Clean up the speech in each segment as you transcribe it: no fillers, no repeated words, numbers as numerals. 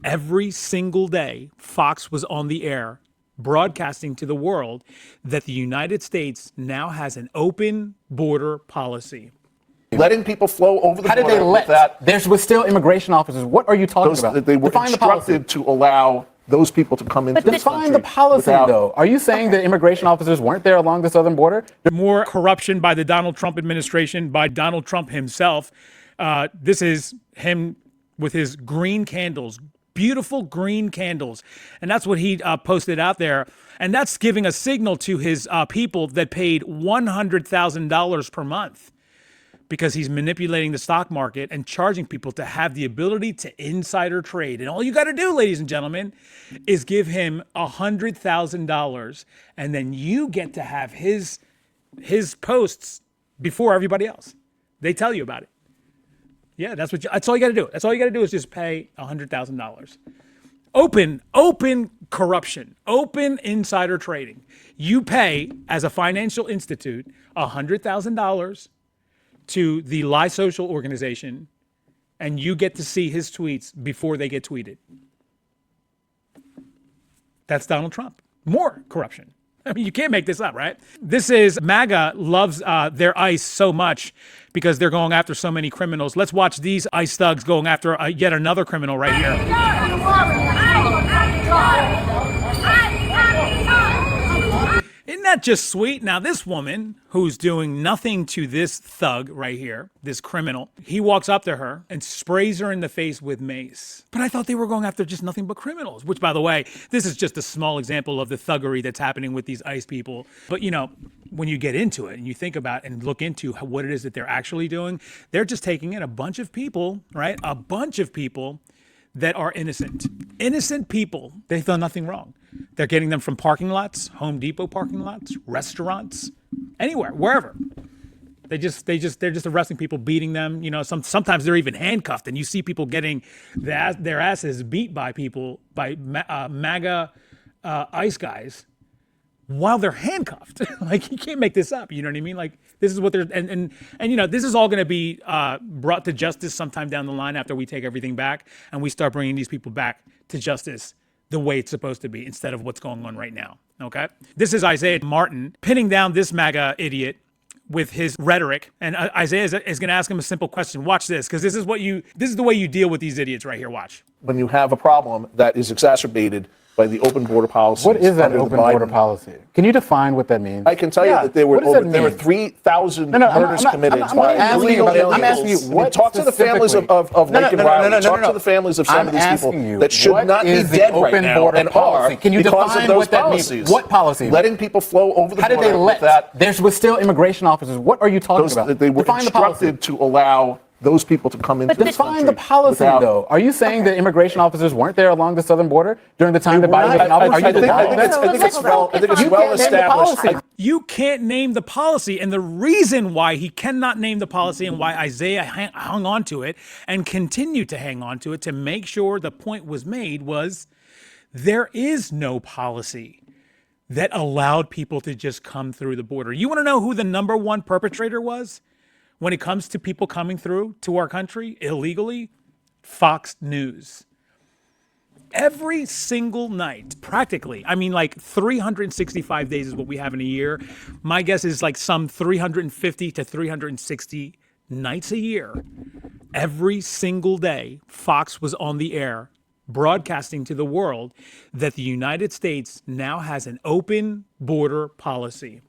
Every single day, Fox was on the air broadcasting to the world that the United States now has an open border policy. Letting people flow over the border. How did they let that? There was still immigration officers. What are you talking about? They were instructed to allow those people to come into this country. Define the policy, though. Are you saying that immigration officers weren't there along the southern border? More corruption by the Donald Trump administration, by Donald Trump himself. This is him with his green candles, beautiful green candles. And that's what he posted out there. And that's giving a signal to his people that paid $100,000 per month, because he's manipulating the stock market and charging people to have the ability to insider trade. And all you got to do, ladies and gentlemen, is give him $100,000, and then you get to have his posts before everybody else. They tell you about it. Yeah, that's all you got to do. That's all you got to do is just pay $100,000. Open corruption, open insider trading. You pay, as a financial institute, $100,000 to the Lie Social organization, and you get to see his tweets before they get tweeted. That's Donald Trump. More corruption. I mean, you can't make this up, right? This is MAGA loves their ICE so much because they're going after so many criminals. Let's watch these ICE thugs going after yet another criminal right here. Isn't that just sweet? Now, this woman who's doing nothing to this thug right here, this criminal, he walks up to her and sprays her in the face with mace. But I thought they were going after just nothing but criminals, which, by the way, this is just a small example of the thuggery that's happening with these ICE people. But, you know, when you get into it and you think about and look into what it is that they're actually doing, they're just taking in a bunch of people, right? A bunch of people that are innocent. Innocent people. They've done nothing wrong. They're getting them from parking lots, Home Depot parking lots, restaurants, anywhere, wherever. They're just arresting people, beating them. You know, sometimes they're even handcuffed, and you see people getting their asses beat by people, by MAGA ICE guys, while they're handcuffed. Like, you can't make this up. You know what I mean? Like, this is what they're, and you know, this is all going to be brought to justice sometime down the line after we take everything back and we start bringing these people back to justice the way it's supposed to be instead of what's going on right now. Okay. This is Isaiah Martin pinning down this MAGA idiot with his rhetoric. And Isaiah is going to ask him a simple question. Watch this, because this is the way you deal with these idiots right here. Watch. When you have a problem that is exacerbated by the open border policy. What is that open border policy? Can you define what that means? I can tell you that there were 3,000 murders committed by illegal aliens. I'm asking you, what talk to the families of Nick and Riley. Talk to the families of some of these people that should not be dead right now and are because of those policies. What policy? Letting people flow over the border. How did they let that? There was still immigration officers. What are you talking about? They were instructed to allow those people to come into this country. Define the policy, though. Are you saying that immigration officers weren't there along the southern border during the time that Biden was in office? I think it's well established. You can't name the policy, and the reason why he cannot name the policy and why Isaiah hung on to it and continued to hang on to it to make sure the point was made was there is no policy that allowed people to just come through the border. You want to know who the number one perpetrator was when it comes to people coming through to our country illegally? Fox News. Every single night, practically, I mean, like 365 days is what we have in a year. My guess is like some 350 to 360 nights a year. Every single day, Fox was on the air broadcasting to the world that the United States now has an open border policy.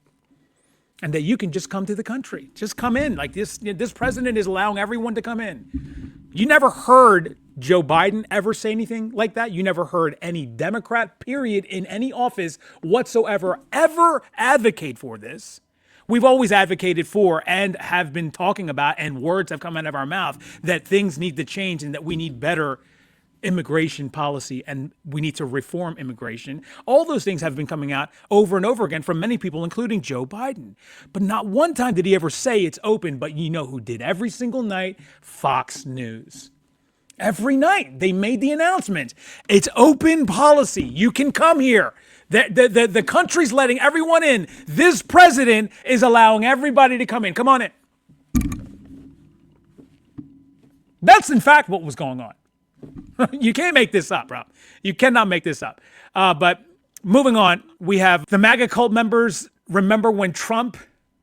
And that you can just come to the country, just come in. Like this president is allowing everyone to come in. You never heard Joe Biden ever say anything like that. You never heard any Democrat, period, in any office whatsoever, ever advocate for this. We've always advocated for and have been talking about, and words have come out of our mouth, that things need to change and that we need better immigration policy and we need to reform immigration. All those things have been coming out over and over again from many people, including Joe Biden. But not one time did he ever say it's open. But you know who did every single night? Fox News. Every night they made the announcement. It's open policy. You can come here. The country's letting everyone in. This president is allowing everybody to come in. Come on in. That's in fact what was going on. You can't make this up, bro. You cannot make this up. But moving on, we have the MAGA cult members. Remember when Trump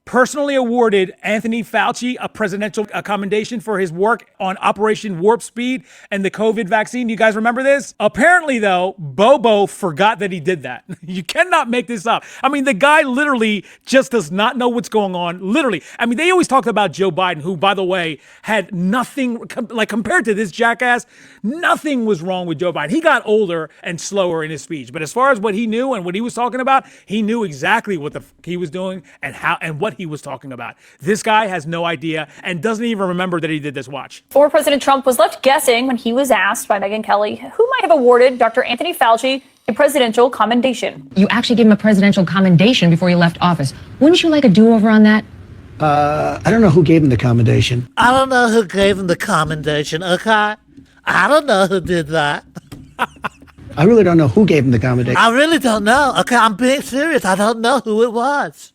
personally awarded Anthony Fauci a presidential commendation for his work on Operation Warp Speed and the COVID vaccine? You guys remember this? Apparently, though, Bobo forgot that he did that. You cannot make this up. I mean, the guy literally just does not know what's going on. Literally. I mean, they always talked about Joe Biden, who, by the way, had nothing, like compared to this jackass, nothing was wrong with Joe Biden. He got older and slower in his speech. But as far as what he knew and what he was talking about, he knew exactly what he was doing and how and what he was talking about. This guy has no idea and doesn't even remember that he did this. Watch. Former President Trump was left guessing when he was asked by Megyn Kelly who might have awarded Dr. Anthony Fauci a presidential commendation. You actually gave him a presidential commendation before you left office. Wouldn't you like a do-over on that? I don't know who gave him the commendation. I don't know who gave him the commendation, okay? I don't know who did that. I really don't know who gave him the commendation. I really don't know. Okay, I'm being serious. I don't know who it was.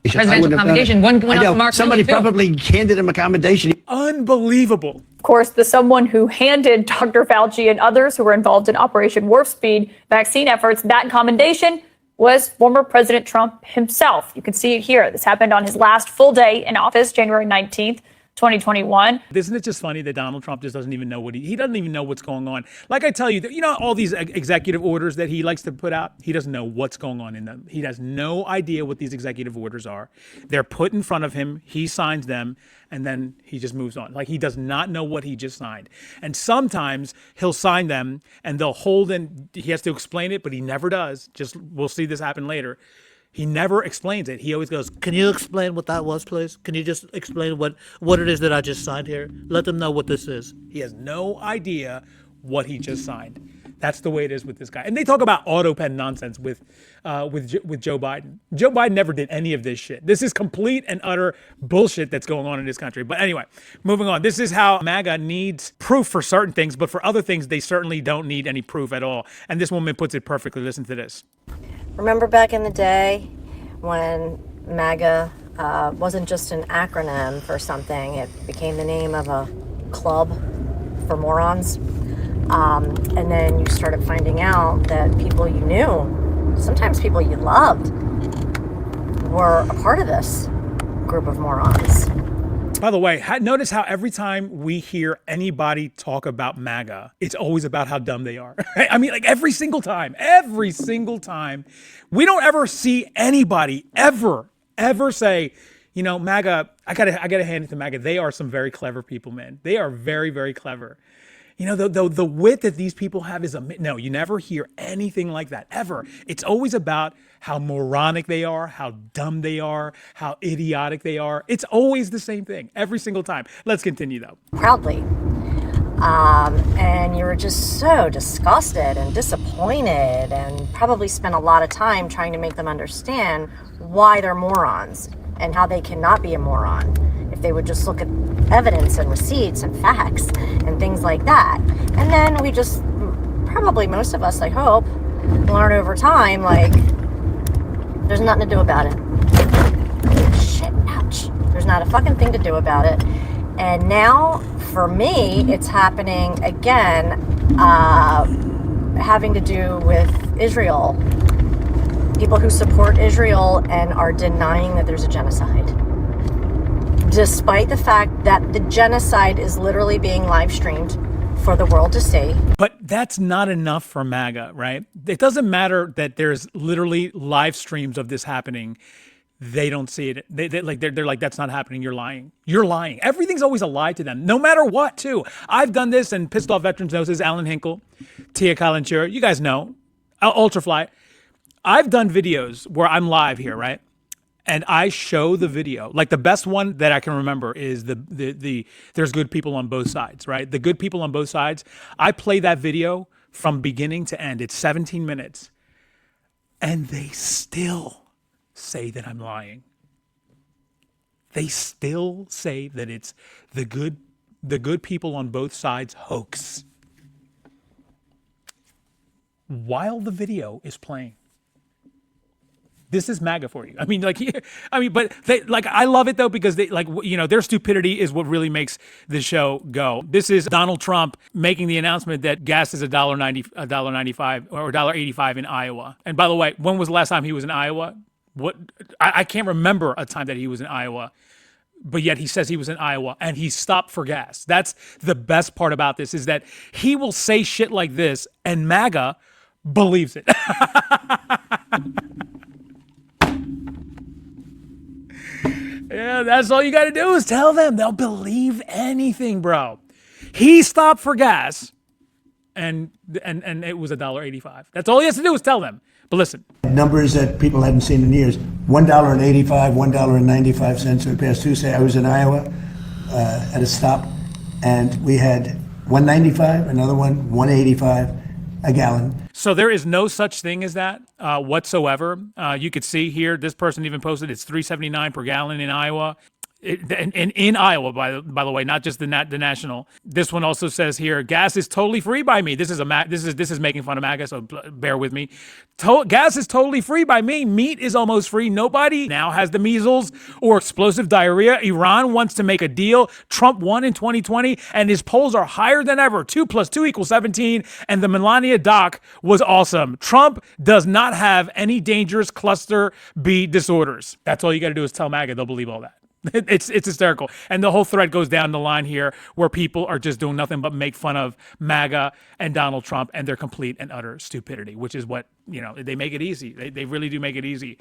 Presidential commendation. One went out to Mark Somebody Kelly, too. probably handed him a commendation. Unbelievable. Of course, the someone who handed Dr. Fauci and others who were involved in Operation Warp Speed vaccine efforts that commendation was former President Trump himself. You can see it here. This happened on his last full day in office, January 19th. 2021. Isn't it just funny that Donald Trump just doesn't even know he doesn't even know what's going on? Like I tell you, all these executive orders that he likes to put out, he doesn't know what's going on in them. He has no idea what these executive orders are. They're put in front of him. He signs them and then he just moves on. Like he does not know what he just signed. And sometimes he'll sign them and they'll hold and he has to explain it, but he never does. We'll see this happen later. He never explains it. He always goes, Can you explain what that was, please? Can you just explain what it is that I just signed here? Let them know what this is. He has no idea what he just signed. That's the way it is with this guy. And they talk about auto pen nonsense with Joe Biden. Joe Biden never did any of this shit. This is complete and utter bullshit that's going on in this country. But anyway, moving on. This is how MAGA needs proof for certain things, but for other things, they certainly don't need any proof at all. And this woman puts it perfectly. Listen to this. Remember back in the day when MAGA wasn't just an acronym for something, it became the name of a club for morons. And then you started finding out that people you knew, sometimes people you loved, were a part of this group of morons. By the way, notice how every time we hear anybody talk about MAGA, it's always about how dumb they are. I mean, like every single time, we don't ever see anybody ever say, MAGA, I gotta hand it to MAGA. They are some very clever people, man. They are very, very clever. The wit that these people have is no, you never hear anything like that, ever. It's always about how moronic they are, how dumb they are, how idiotic they are. It's always the same thing, every single time. Let's continue, though. Proudly. And you were just so disgusted and disappointed and probably spent a lot of time trying to make them understand why they're morons and how they cannot be a moron if they would just look at evidence and receipts and facts and things like that. And then we just, probably most of us, I hope, learn over time, like, there's nothing to do about it. Shit, ouch. There's not a fucking thing to do about it. And now, for me, it's happening again, having to do with Israel. People who support Israel and are denying that there's a genocide. Despite the fact that the genocide is literally being live streamed for the world to see. But that's not enough for MAGA, right? It doesn't matter that there's literally live streams of this happening. They don't see it. They're like, that's not happening. You're lying. You're lying. Everything's always a lie to them, no matter what, too. I've done this, and Pissed Off Veterans knows this. Alan Hinkle, Tia Kalanchira, you guys know. Ultrafly. I've done videos where I'm live here, right? And I show the video. Like the best one that I can remember is the there's good people on both sides, right? The good people on both sides. I play that video from beginning to end. It's 17 minutes. And they still say that I'm lying. They still say that it's the good people on both sides hoax. While the video is playing. This is MAGA for you. I mean, but they, like, I love it though, because they, like, you know, their stupidity is what really makes the show go. This is Donald Trump making the announcement that gas is $1.95 or $1.85 in Iowa. And by the way, when was the last time he was in Iowa? I can't remember a time that he was in Iowa. But yet he says he was in Iowa and he stopped for gas. That's the best part about this, is that he will say shit like this and MAGA believes it. Yeah, that's all you got to do is tell them. They'll believe anything, bro. He stopped for gas and it was $1.85. That's all he has to do is tell them. But listen. Numbers that people hadn't seen in years. $1.85, $1.95 for the past Tuesday. I was in Iowa at a stop, and we had $1.95, another one, $1.85 a gallon. So there is no such thing as that whatsoever. You could see here, this person even posted it's $3.79 per gallon in Iowa. In Iowa, by the way, not just the national. This one also says here, gas is totally free by me. This is making fun of MAGA, so bear with me. Gas is totally free by me. Meat is almost free. Nobody now has the measles or explosive diarrhea. Iran wants to make a deal. Trump won in 2020, and his polls are higher than ever. 2 + 2 = 17, and the Melania doc was awesome. Trump does not have any dangerous cluster B disorders. That's all you got to do is tell MAGA. They'll believe all that. It's hysterical. And the whole thread goes down the line here where people are just doing nothing but make fun of MAGA and Donald Trump and their complete and utter stupidity, which is what, you know, they make it easy. They really do make it easy.